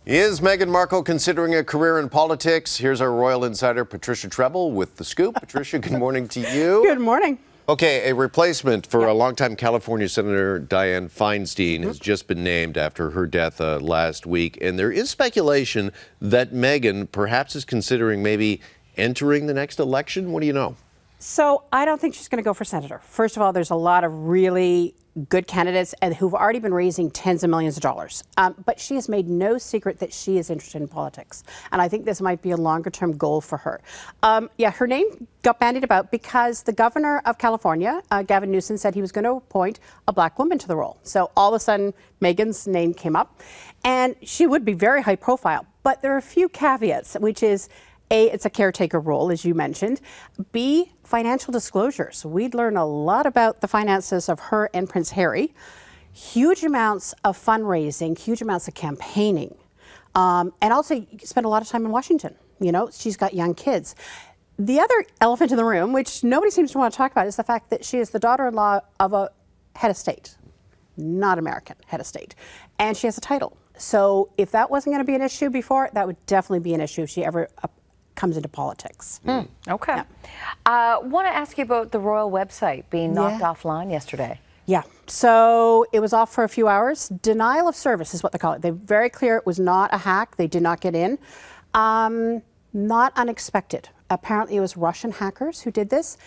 Is Meghan Markle considering a career in politics? Here's our royal insider, Patricia Treble, with the scoop. Patricia, good morning to you. Good morning. Okay, a replacement for a longtime California Senator Dianne Feinstein has just been named after her death last week. And there is speculation that Meghan perhaps is considering maybe entering the next election. What do you know? So I don't think she's going to go for senator. First of all, there's a lot of really good candidates and who've already been raising tens of millions of dollars. But she has made no secret that she is interested in politics. And I think this might be a longer term goal for her. Her name got bandied about because the governor of California, Gavin Newsom, said he was going to appoint a black woman to the role. So all of a sudden, Meghan's name came up. And she would be very high profile. But there are a few caveats, which is, A, it's a caretaker role, as you mentioned. B, financial disclosures. We'd learn a lot about the finances of her and Prince Harry. Huge amounts of fundraising, huge amounts of campaigning. And also, you spend a lot of time in Washington. You know, she's got young kids. The other elephant in the room, which nobody seems to want to talk about, is the fact that she is the daughter-in-law of a head of state, not American head of state. And she has a title. So if that wasn't going to be an issue before, that would definitely be an issue if she ever comes into politics. Okay. Want to ask you about the royal website being knocked offline yesterday. Yeah. So it was off for a few hours. Denial of service is what they call it. They're very clear it was not a hack. They did not get in. Not unexpected. Apparently it was Russian hackers who did this.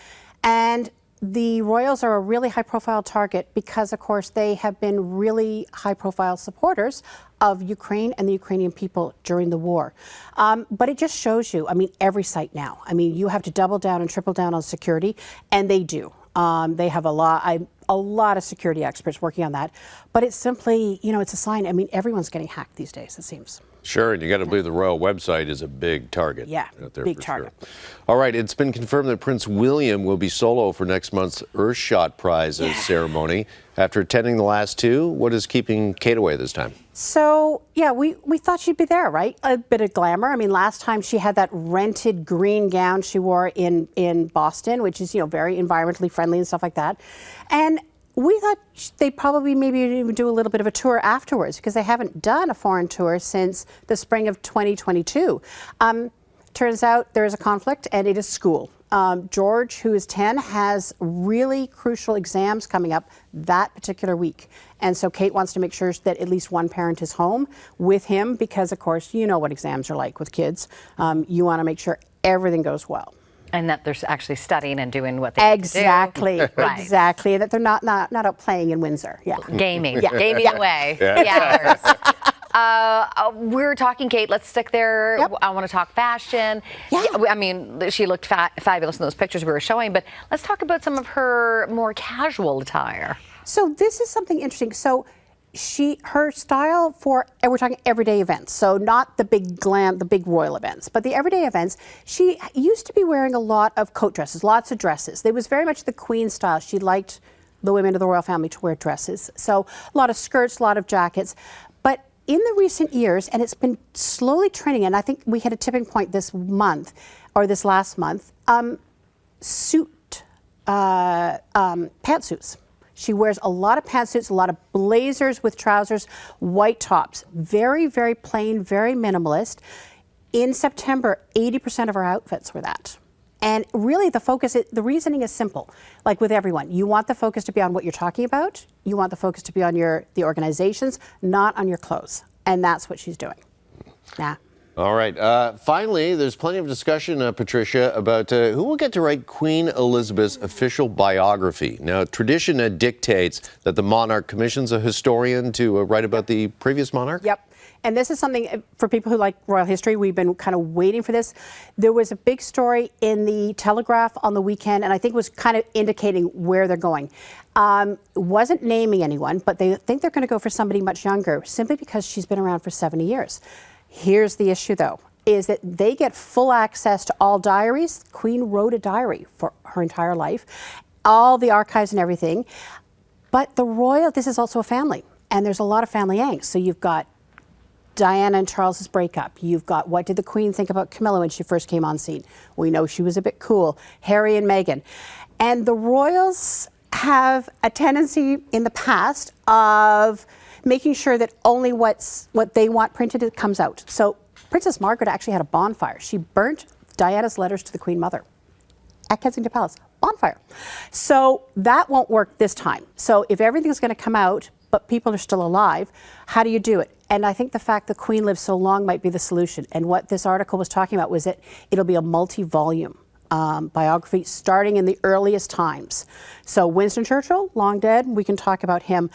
And the royals are a really high-profile target because, of course, they have been really high-profile supporters of Ukraine and the Ukrainian people during the war. But it just shows you, I mean, every site now. I mean, you have to double down and triple down on security, and they do. They have a lot of security experts working on that. But it's simply, you know, it's a sign. I mean, everyone's getting hacked these days, it seems. Sure, and you got to believe the royal website is a big target. Yeah, big target. Sure. All right, it's been confirmed that Prince William will be solo for next month's Earthshot Prize ceremony. After attending the last two, what is keeping Kate away this time? So, yeah, we thought she'd be there, right? A bit of glamour. I mean, last time she had that rented green gown she wore in Boston, which is, you know, very environmentally friendly and stuff like that. And we thought they'd probably maybe even do a little bit of a tour afterwards because they haven't done a foreign tour since the spring of 2022. Turns out there is a conflict, and it is school. George, who is 10, has really crucial exams coming up that particular week. And so Kate wants to make sure that at least one parent is home with him because, of course, you know what exams are like with kids. You want to make sure everything goes well. And that they're actually studying and doing what they exactly, need to do. Exactly. That they're not out playing in Windsor. Yeah. Gaming. Gaming away. Yeah. We're talking, Kate. Let's stick there. Yep. I want to talk fashion. Yeah. I mean, she looked fabulous in those pictures we were showing, but let's talk about some of her more casual attire. So this is something interesting. So her style for, and we're talking everyday events, so not the big glam, the big royal events, but the everyday events, she used to be wearing a lot of coat dresses, lots of dresses. It was very much the Queen style. She liked the women of the royal family to wear dresses. So a lot of skirts, a lot of jackets. But in the recent years, and it's been slowly trending, and I think we hit a tipping point this month, or this last month, pantsuits. She wears a lot of pantsuits, a lot of blazers with trousers, white tops. Very, very plain, very minimalist. In September, 80% of her outfits were that. And really the reasoning is simple. Like with everyone, you want the focus to be on what you're talking about. You want the focus to be on the organizations, not on your clothes. And that's what she's doing. Yeah. All right. Finally, there's plenty of discussion, Patricia, about who will get to write Queen Elizabeth's official biography. Now, tradition dictates that the monarch commissions a historian to write about the previous monarch. Yep. And this is something for people who like royal history. We've been kind of waiting for this. There was a big story in the Telegraph on the weekend, and I think was kind of indicating where they're going. Wasn't naming anyone, but they think they're going to go for somebody much younger, simply because she's been around for 70 years. Here's the issue, though, is that they get full access to all diaries. The Queen wrote a diary for her entire life, all the archives and everything. But this is also a family, and there's a lot of family angst. So you've got Diana and Charles's breakup. You've got what did the Queen think about Camilla when she first came on scene? We know she was a bit cool. Harry and Meghan. And the royals have a tendency in the past of making sure that only what they want printed it comes out. So Princess Margaret actually had a bonfire. She burnt Diana's letters to the Queen Mother at Kensington Palace. Bonfire. So that won't work this time. So if everything's going to come out, but people are still alive, how do you do it? And I think the fact the Queen lived so long might be the solution. And what this article was talking about was that it'll be a multi-volume biography starting in the earliest times. So Winston Churchill, long dead, we can talk about him.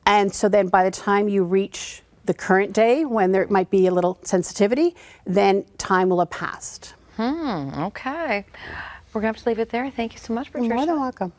And so then by the time you reach the current day, when there might be a little sensitivity, then time will have passed. Okay. We're going to have to leave it there. Thank you so much, Patricia. You're more than welcome.